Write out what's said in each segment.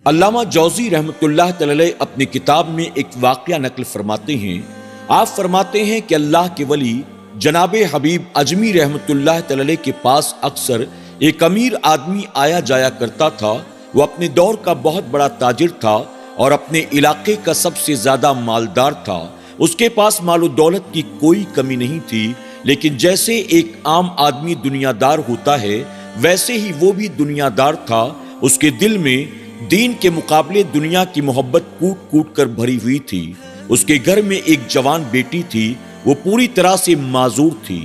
علامہ جوزی رحمۃ اللہ تعالی اپنی کتاب میں ایک واقعہ نقل فرماتے ہیں۔ آپ فرماتے ہیں کہ اللہ کے ولی جناب حبیب اجمی رحمۃ اللہ تعالی کے پاس اکثر ایک امیر آدمی آیا جایا کرتا تھا۔ وہ اپنے دور کا بہت بڑا تاجر تھا اور اپنے علاقے کا سب سے زیادہ مالدار تھا۔ اس کے پاس مال و دولت کی کوئی کمی نہیں تھی، لیکن جیسے ایک عام آدمی دنیا دار ہوتا ہے ویسے ہی وہ بھی دنیا دار تھا۔ اس کے دل میں دین کے مقابلے دنیا کی محبت کوٹ کوٹ کر بھری ہوئی تھی۔ اس کے گھر میں ایک جوان بیٹی تھی، وہ پوری طرح سے معذور تھی۔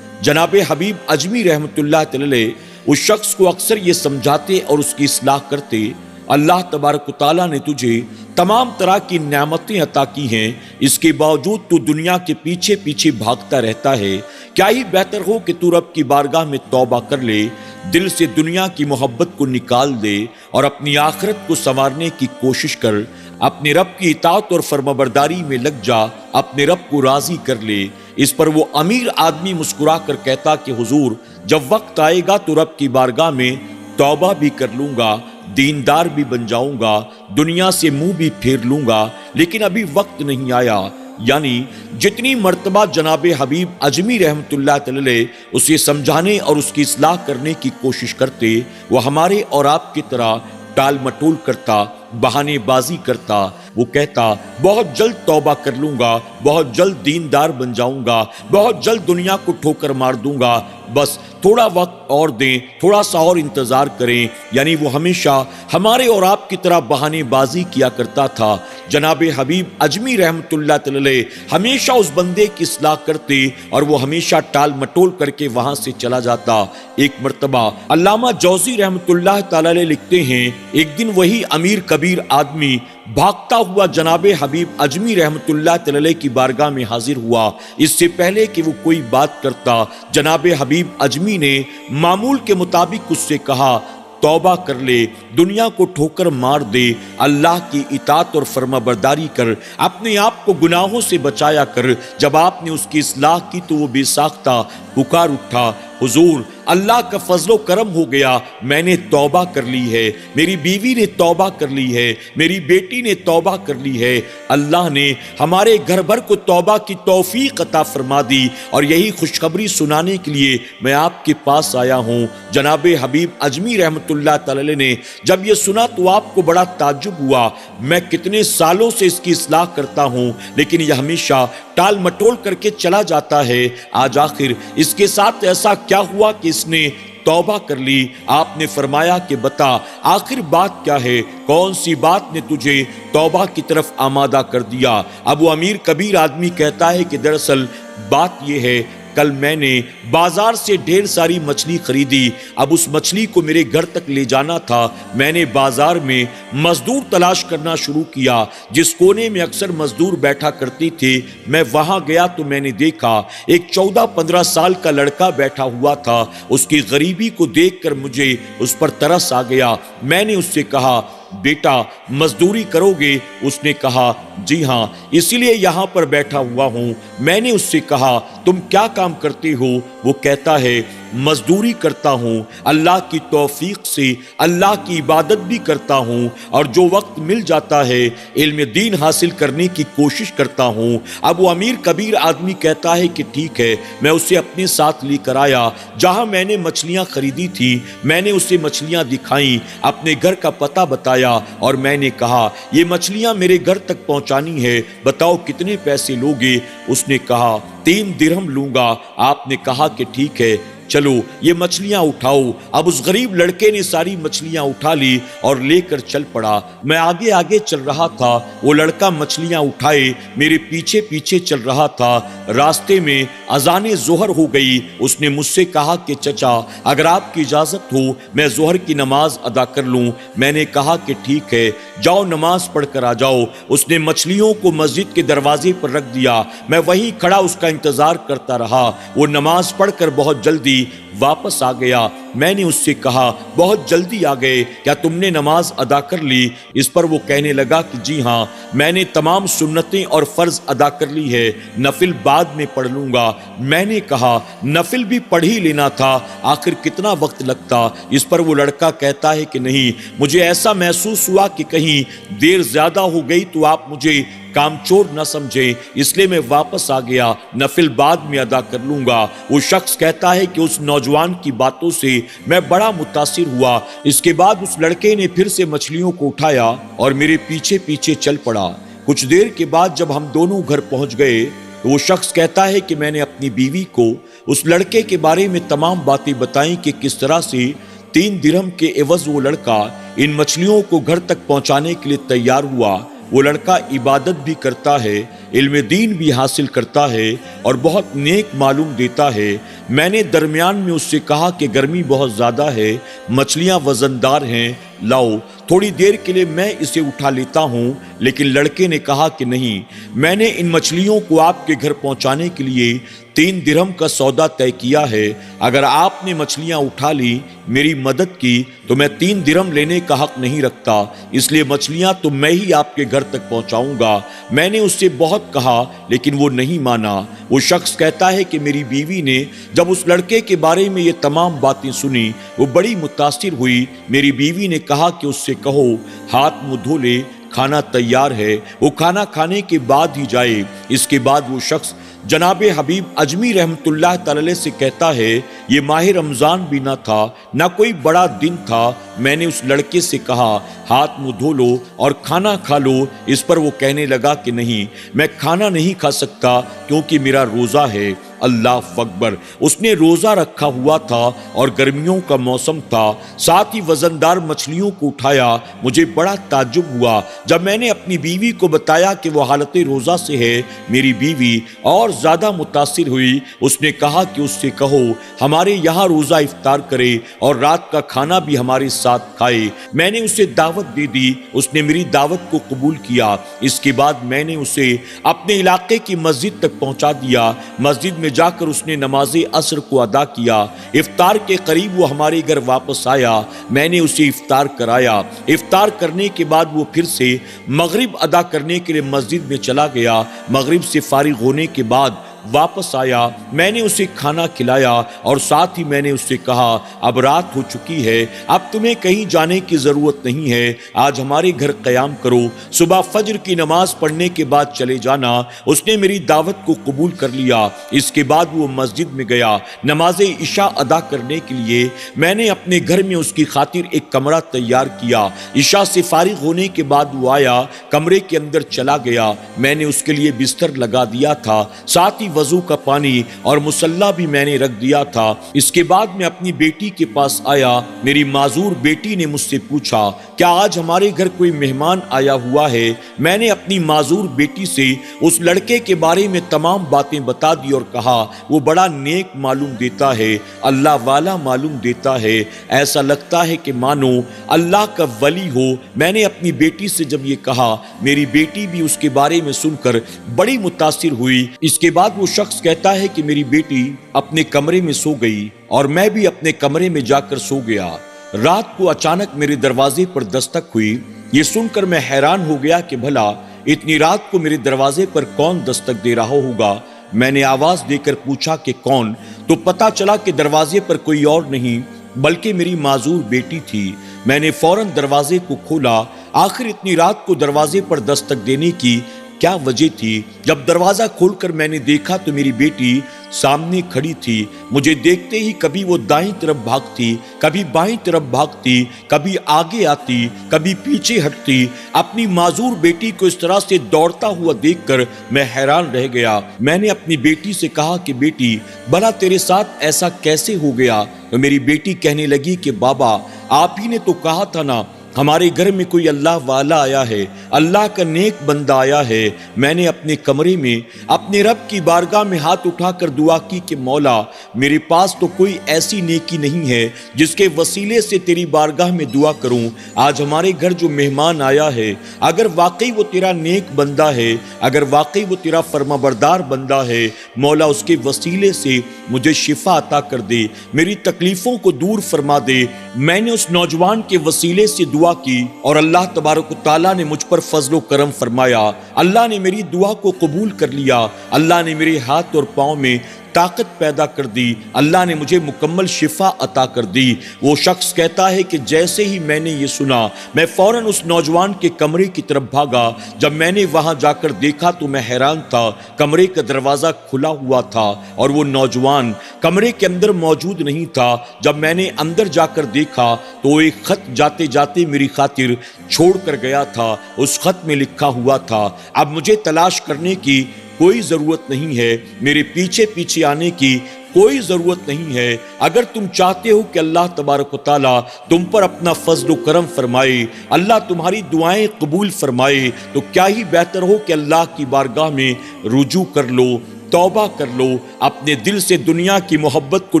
جناب حبیب اجمی رحمۃ اللہ تعالی اس شخص کو اکثر یہ سمجھاتے اور اس کی اصلاح کرتے، اللہ تبارک و تعالیٰ نے تجھے تمام طرح کی نعمتیں عطا کی ہیں، اس کے باوجود تو دنیا کے پیچھے پیچھے بھاگتا رہتا ہے۔ کیا ہی بہتر ہو کہ تو رب کی بارگاہ میں توبہ کر لے، دل سے دنیا کی محبت کو نکال دے اور اپنی آخرت کو سنوارنے کی کوشش کر، اپنے رب کی اطاعت اور فرمانبرداری میں لگ جا، اپنے رب کو راضی کر لے۔ اس پر وہ امیر آدمی مسکرا کر کہتا کہ حضور، جب وقت آئے گا تو رب کی بارگاہ میں توبہ بھی کر لوں گا، دیندار بھی بن جاؤں گا، دنیا سے منہ بھی پھیر لوں گا، لیکن ابھی وقت نہیں آیا۔ یعنی جتنی مرتبہ جناب حبیب اجمی رحمۃ اللہ تعالی اسے سمجھانے اور اس کی اصلاح کرنے کی کوشش کرتے، وہ ہمارے اور آپ کی طرح ٹال مٹول کرتا، بہانے بازی کرتا۔ وہ کہتا بہت جلد توبہ کر لوں گا، بہت جلد دیندار بن جاؤں گا، بہت جلد دنیا کو ٹھوکر مار دوں گا، بس تھوڑا وقت اور دیں، تھوڑا سا اور انتظار کریں۔ یعنی وہ ہمیشہ ہمارے اور آپ کی طرح بہانے بازی کیا کرتا تھا۔ جناب حبیب اجمی رحمۃ اللہ تعالی ہمیشہ اس بندے کی اصلاح کرتے اور وہ ہمیشہ ٹال مٹول کر کے وہاں سے چلا جاتا۔ ایک مرتبہ علامہ جوزی رحمۃ اللہ تعالی لکھتے ہیں، ایک دن وہی امیر کبیر آدمی بھاگتا ہوا جناب حبیب اجمی رحمۃ اللہ تعالی کی بارگاہ میں حاضر ہوا۔ اس سے پہلے کہ وہ کوئی بات کرتا، جناب حبیب اجمی نے معمول کے مطابق اس سے کہا، توبہ کر لے، دنیا کو ٹھوکر مار دے، اللہ کی اطاعت اور فرما برداری کر، اپنے آپ کو گناہوں سے بچایا کر۔ جب آپ نے اس کی اصلاح کی تو وہ بے ساختہ پکار اٹھا، حضور، اللہ کا فضل و کرم ہو گیا، میں نے توبہ کر لی ہے، میری بیوی نے توبہ کر لی ہے، میری بیٹی نے توبہ کر لی ہے، اللہ نے ہمارے گھر بھر کو توبہ کی توفیق عطا فرما دی، اور یہی خوشخبری سنانے کے لیے میں آپ کے پاس آیا ہوں۔ جناب حبیب اجمی رحمۃ اللہ تعالی نے جب یہ سنا تو آپ کو بڑا تعجب ہوا، میں کتنے سالوں سے اس کی اصلاح کرتا ہوں لیکن یہ ہمیشہ ٹال مٹول کر کے چلا جاتا ہے، آج آخر اس کے ساتھ ایسا کیا ہوا کہ اس نے توبہ کر لی؟ آپ نے فرمایا کہ بتا آخر بات کیا ہے، کون سی بات نے تجھے توبہ کی طرف آمادہ کر دیا؟ اب وہ امیر کبیر آدمی کہتا ہے کہ دراصل بات یہ ہے، کل میں نے بازار سے ڈھیر ساری مچھلی خریدی، اب اس مچھلی کو میرے گھر تک لے جانا تھا، میں نے بازار میں مزدور تلاش کرنا شروع کیا، جس کونے میں اکثر مزدور بیٹھا کرتے تھے میں وہاں گیا تو میں نے دیکھا ایک 14-15 سال کا لڑکا بیٹھا ہوا تھا۔ اس کی غریبی کو دیکھ کر مجھے اس پر ترس آ گیا۔ میں نے اس سے کہا، بیٹا مزدوری کرو گے؟ اس نے کہا، جی ہاں، اسی لیے یہاں پر بیٹھا ہوا ہوں۔ میں نے اس سے کہا، تم کیا کام کرتے ہو؟ وہ کہتا ہے، مزدوری کرتا ہوں، اللہ کی توفیق سے اللہ کی عبادت بھی کرتا ہوں، اور جو وقت مل جاتا ہے علم دین حاصل کرنے کی کوشش کرتا ہوں۔ اب وہ امیر کبیر آدمی کہتا ہے کہ ٹھیک ہے، میں اسے اپنے ساتھ لے کر آیا جہاں میں نے مچھلیاں خریدی تھی، میں نے اسے مچھلیاں دکھائیں، اپنے گھر کا پتہ بتایا، اور میں نے کہا یہ مچھلیاں میرے گھر تک پہنچانی ہے، بتاؤ کتنے پیسے لوگے؟ اس نے کہا 3 درہم لوں گا۔ آپ نے کہا کہ ٹھیک ہے، چلو یہ مچھلیاں اٹھاؤ۔ اب اس غریب لڑکے نے ساری مچھلیاں اٹھا لی اور لے کر چل پڑا۔ میں آگے آگے چل رہا تھا، وہ لڑکا مچھلیاں اٹھائے میرے پیچھے پیچھے چل رہا تھا۔ راستے میں اذان ظہر ہو گئی۔ اس نے مجھ سے کہا کہ چچا، اگر آپ کی اجازت ہو میں ظہر کی نماز ادا کر لوں؟ میں نے کہا کہ ٹھیک ہے، جاؤ نماز پڑھ کر آ جاؤ۔ اس نے مچھلیوں کو مسجد کے دروازے پر رکھ دیا، میں وہیں کھڑا اس کا انتظار کرتا رہا۔ وہ نماز پڑھ کر بہت جلدی واپس آ گیا۔ میں نے اس سے کہا بہت جلدی آ گئے، کیا تم نے نماز ادا کر لی؟ اس پر وہ کہنے لگا کہ جی ہاں، میں نے تمام سنتیں اور فرض ادا کر لی ہے، نفل بعد میں پڑھ لوں گا۔ میں نے کہا نفل بھی پڑھ ہی لینا تھا، آخر کتنا وقت لگتا؟ اس پر وہ لڑکا کہتا ہے کہ نہیں، مجھے ایسا محسوس ہوا کہ کہیں دیر زیادہ ہو گئی تو آپ مجھے کام چور نہ سمجھیں، اس لیے میں واپس آ گیا، نفل بعد میں ادا کر لوں گا۔ وہ شخص کہتا ہے کہ اس نوجوان کی باتوں سے میں بڑا متاثر ہوا۔ اس کے بعد اس لڑکے نے پھر سے مچھلیوں کو اٹھایا اور میرے پیچھے پیچھے چل پڑا۔ کچھ دیر کے بعد جب ہم دونوں گھر پہنچ گئے تو وہ شخص کہتا ہے کہ میں نے اپنی بیوی کو اس لڑکے کے بارے میں تمام باتیں بتائیں کہ کس طرح سے 3 درہم کے عوض وہ لڑکا ان مچھلیوں کو گھر تک پہنچانے کے لیے تیار ہوا۔ وہ لڑکا عبادت بھی کرتا ہے، علم دین بھی حاصل کرتا ہے اور بہت نیک معلوم دیتا ہے۔ میں نے درمیان میں اس سے کہا کہ گرمی بہت زیادہ ہے، مچھلیاں وزندار ہیں، لاؤ تھوڑی دیر کے لیے میں اسے اٹھا لیتا ہوں، لیکن لڑکے نے کہا کہ نہیں، میں نے ان مچھلیوں کو آپ کے گھر پہنچانے کے لیے 3 درہم کا سودا طے کیا ہے، اگر آپ نے مچھلیاں اٹھا لی، میری مدد کی، تو میں 3 درہم لینے کا حق نہیں رکھتا، اس لیے مچھلیاں تو میں ہی آپ کے گھر تک پہنچاؤں گا۔ میں نے اس سے بہت کہا لیکن وہ نہیں مانا۔ وہ شخص کہتا ہے کہ میری بیوی نے جب اس لڑکے کے بارے میں یہ تمام باتیں سنی، وہ بڑی متاثر ہوئی۔ میری بیوی نے کہا کہ اس سے کہو ہاتھ منہ دھو لے، کھانا تیار ہے، وہ کھانا کھانے کے بعد ہی جائے۔ اس کے بعد وہ شخص جناب حبیب اجمی رحمت اللہ تعالی سے کہتا ہے یہ ماہ رمضان بھی نہ تھا، نہ کوئی بڑا دن تھا۔ میں نے اس لڑکے سے کہا ہاتھ منہ دھو لو اور کھانا کھا لو۔ اس پر وہ کہنے لگا کہ نہیں، میں کھانا نہیں کھا سکتا کیونکہ میرا روزہ ہے۔ اللہ اکبر! اس نے روزہ رکھا ہوا تھا اور گرمیوں کا موسم تھا، ساتھ ہی وزندار مچھلیوں کو اٹھایا۔ مجھے بڑا تعجب ہوا جب میں نے اپنی بیوی کو بتایا کہ وہ حالت روزہ سے ہے۔ میری بیوی اور زیادہ متاثر ہوئی۔ اس نے کہا کہ اس سے کہو ہمارے یہاں روزہ افطار کرے اور رات کا کھانا بھی ہمارے ساتھ کھائے۔ میں نے اسے دعوت دے دی، اس نے میری دعوت کو قبول کیا۔ اس کے بعد میں نے اسے اپنے علاقے کی مسجد تک پہنچا دیا۔ مسجد میں جا کر اس نے نماز عصر کو ادا کیا۔ افطار کے قریب وہ ہمارے گھر واپس آیا، میں نے اسے افطار کرایا۔ افطار کرنے کے بعد وہ پھر سے مغرب ادا کرنے کے لیے مسجد میں چلا گیا۔ مغرب سے فارغ ہونے کے بعد واپس آیا، میں نے اسے کھانا کھلایا اور ساتھ ہی میں نے اس سے کہا اب رات ہو چکی ہے، اب تمہیں کہیں جانے کی ضرورت نہیں ہے، آج ہمارے گھر قیام کرو، صبح فجر کی نماز پڑھنے کے بعد چلے جانا۔ اس نے میری دعوت کو قبول کر لیا۔ اس کے بعد وہ مسجد میں گیا نماز عشاء ادا کرنے کے لیے۔ میں نے اپنے گھر میں اس کی خاطر ایک کمرہ تیار کیا۔ عشاء سے فارغ ہونے کے بعد وہ آیا، کمرے کے اندر چلا گیا۔ میں نے اس کے لیے بستر لگا دیا تھا، ساتھ ہی وضو کا پانی اور مصلی بھی میں نے رکھ دیا تھا۔ اس کے بعد میں اپنی بیٹی کے پاس آیا۔ میری معذور بیٹی نے مجھ سے پوچھا کیا آج ہمارے گھر کوئی مہمان آیا ہوا ہے؟ میں نے اپنی معذور بیٹی سے اس لڑکے کے بارے میں تمام باتیں بتا دی اور کہا وہ بڑا نیک معلوم دیتا ہے، اللہ والا معلوم دیتا ہے، ایسا لگتا ہے کہ مانو اللہ کا ولی ہو۔ میں نے اپنی بیٹی سے جب یہ کہا، میری بیٹی بھی اس کے بارے میں سن کر بڑی متاثر ہوئی۔ اس کے بعد وہ شخص کہتا ہے کہ میری بیٹی اپنے کمرے میں سو گئی اور میں بھی اپنے کمرے میں جا کر سو گیا۔ رات کو اچانک میرے دروازے پر دستک ہوئی۔ یہ سن کر میں حیران ہو گیا کہ بھلا اتنی رات کو میرے دروازے پر کون دستک دے رہا ہوگا۔ میں نے آواز دے کر پوچھا کہ کون؟ تو پتا چلا کہ دروازے پر کوئی اور نہیں بلکہ میری معذور بیٹی تھی۔ میں نے فوراً دروازے کو کھولا۔ آخر اتنی رات کو دروازے پر دستک دینے کی کیا وجہ تھی؟ جب دروازہ کھول کر میں نے دیکھا تو میری بیٹی سامنے کھڑی تھی۔ مجھے دیکھتے ہی کبھی وہ دائیں طرف بھاگتی، کبھی بائیں طرف بھاگتی، کبھی آگے آتی، کبھی پیچھے ہٹتی۔ اپنی معذور بیٹی کو اس طرح سے دوڑتا ہوا دیکھ کر میں حیران رہ گیا۔ میں نے اپنی بیٹی سے کہا کہ بیٹی بھلا تیرے ساتھ ایسا کیسے ہو گیا؟ تو میری بیٹی کہنے لگی کہ بابا آپ ہی نے تو کہا تھا نا ہمارے گھر میں کوئی اللہ والا آیا ہے، اللہ کا نیک بندہ آیا ہے، میں نے اپنے کمرے میں اپنے رب کی بارگاہ میں ہاتھ اٹھا کر دعا کی کہ مولا میرے پاس تو کوئی ایسی نیکی نہیں ہے جس کے وسیلے سے تیری بارگاہ میں دعا کروں۔ آج ہمارے گھر جو مہمان آیا ہے، اگر واقعی وہ تیرا نیک بندہ ہے، اگر واقعی وہ تیرا فرمانبردار بندہ ہے، مولا اس کے وسیلے سے مجھے شفا عطا کر دے، میری تکلیفوں کو دور فرما دے۔ میں نے اس نوجوان کے وسیلے سے دعا کی اور اللہ تبارک و تعالیٰ نے مجھ پر فضل و کرم فرمایا، اللہ نے میری دعا کو قبول کر لیا، اللہ نے میرے ہاتھ اور پاؤں میں طاقت پیدا کر دی، اللہ نے مجھے مکمل شفا عطا کر دی۔ وہ شخص کہتا ہے کہ جیسے ہی میں نے یہ سنا، میں فوراً اس نوجوان کے کمرے کی طرف بھاگا۔ جب میں نے وہاں جا کر دیکھا تو میں حیران تھا، کمرے کا دروازہ کھلا ہوا تھا اور وہ نوجوان کمرے کے اندر موجود نہیں تھا۔ جب میں نے اندر جا کر دیکھا تو ایک خط جاتے جاتے میری خاطر چھوڑ کر گیا تھا۔ اس خط میں لکھا ہوا تھا، اب مجھے تلاش کرنے کی کوئی ضرورت نہیں ہے، میرے پیچھے پیچھے آنے کی کوئی ضرورت نہیں ہے۔ اگر تم چاہتے ہو کہ اللہ تبارک و تعالیٰ تم پر اپنا فضل و کرم فرمائے، اللہ تمہاری دعائیں قبول فرمائے، تو کیا ہی بہتر ہو کہ اللہ کی بارگاہ میں رجوع کر لو، توبہ کر لو، اپنے دل سے دنیا کی محبت کو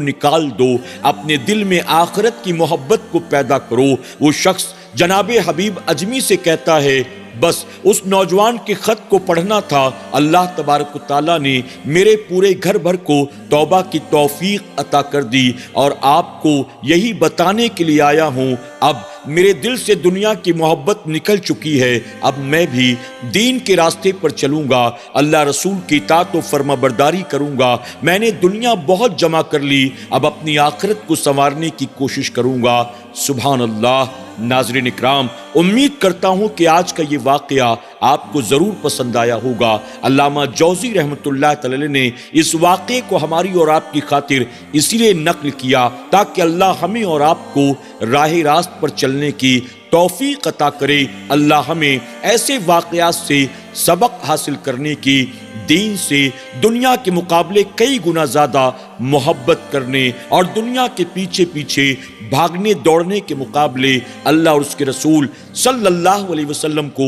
نکال دو، اپنے دل میں آخرت کی محبت کو پیدا کرو۔ وہ شخص جناب حبیب اجمی سے کہتا ہے، بس اس نوجوان کے خط کو پڑھنا تھا، اللہ تبارک و تعالیٰ نے میرے پورے گھر بھر کو توبہ کی توفیق عطا کر دی، اور آپ کو یہی بتانے کے لیے آیا ہوں، اب میرے دل سے دنیا کی محبت نکل چکی ہے، اب میں بھی دین کے راستے پر چلوں گا، اللہ رسول کی اطاعت و فرما برداری کروں گا۔ میں نے دنیا بہت جمع کر لی، اب اپنی آخرت کو سنوارنے کی کوشش کروں گا۔ سبحان اللہ۔ ناظرین اکرام، امید کرتا ہوں کہ آج کا یہ واقعہ آپ کو ضرور پسند آیا ہوگا۔ علامہ جوزی رحمۃ اللہ تعالی نے اس واقعے کو ہماری اور آپ کی خاطر اسی لیے نقل کیا تاکہ اللہ ہمیں اور آپ کو راہ راست پر چلنے کی توفیق عطا کرے۔ اللہ ہمیں ایسے واقعات سے سبق حاصل کرنے کی، دین سے دنیا کے مقابلے کئی گنا زیادہ محبت کرنے اور دنیا کے پیچھے پیچھے بھاگنے دوڑنے کے مقابلے اللہ اور اس کے رسول صلی اللہ علیہ وسلم کو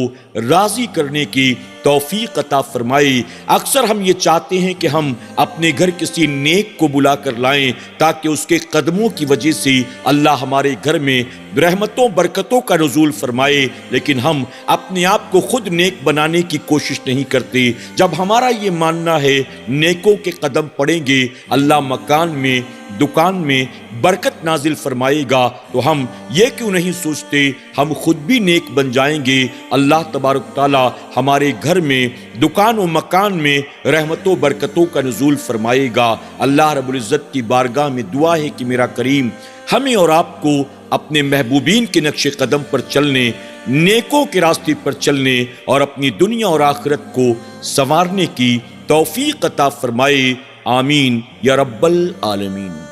راضی کرنے کی توفیق عطا فرمائے۔ اکثر ہم یہ چاہتے ہیں کہ ہم اپنے گھر کسی نیک کو بلا کر لائیں تاکہ اس کے قدموں کی وجہ سے اللہ ہمارے گھر میں رحمتوں برکتوں کا نزول فرمائے، لیکن ہم اپنے آپ کو خود نیک بنانے کی کوشش نہیں کرتے۔ جب ہمارا یہ ماننا ہے نیکوں کے قدم پڑیں گے، اللہ مکان میں دکان میں برکت نازل فرمائے گا، تو ہم یہ کیوں نہیں سوچتے ہم خود بھی نیک بن جائیں گے۔ اللہ تبارک تعالیٰ ہمارے گھر میں دکان و مکان میں رحمتوں برکتوں کا نزول فرمائے گا۔ اللہ رب العزت کی بارگاہ میں دعا ہے کہ میرا کریم ہمیں اور آپ کو اپنے محبوبین کے نقش قدم پر چلنے، نیکوں کے راستے پر چلنے اور اپنی دنیا اور آخرت کو سنوارنے کی توفیق عطا فرمائے۔ آمین یا رب العالمین۔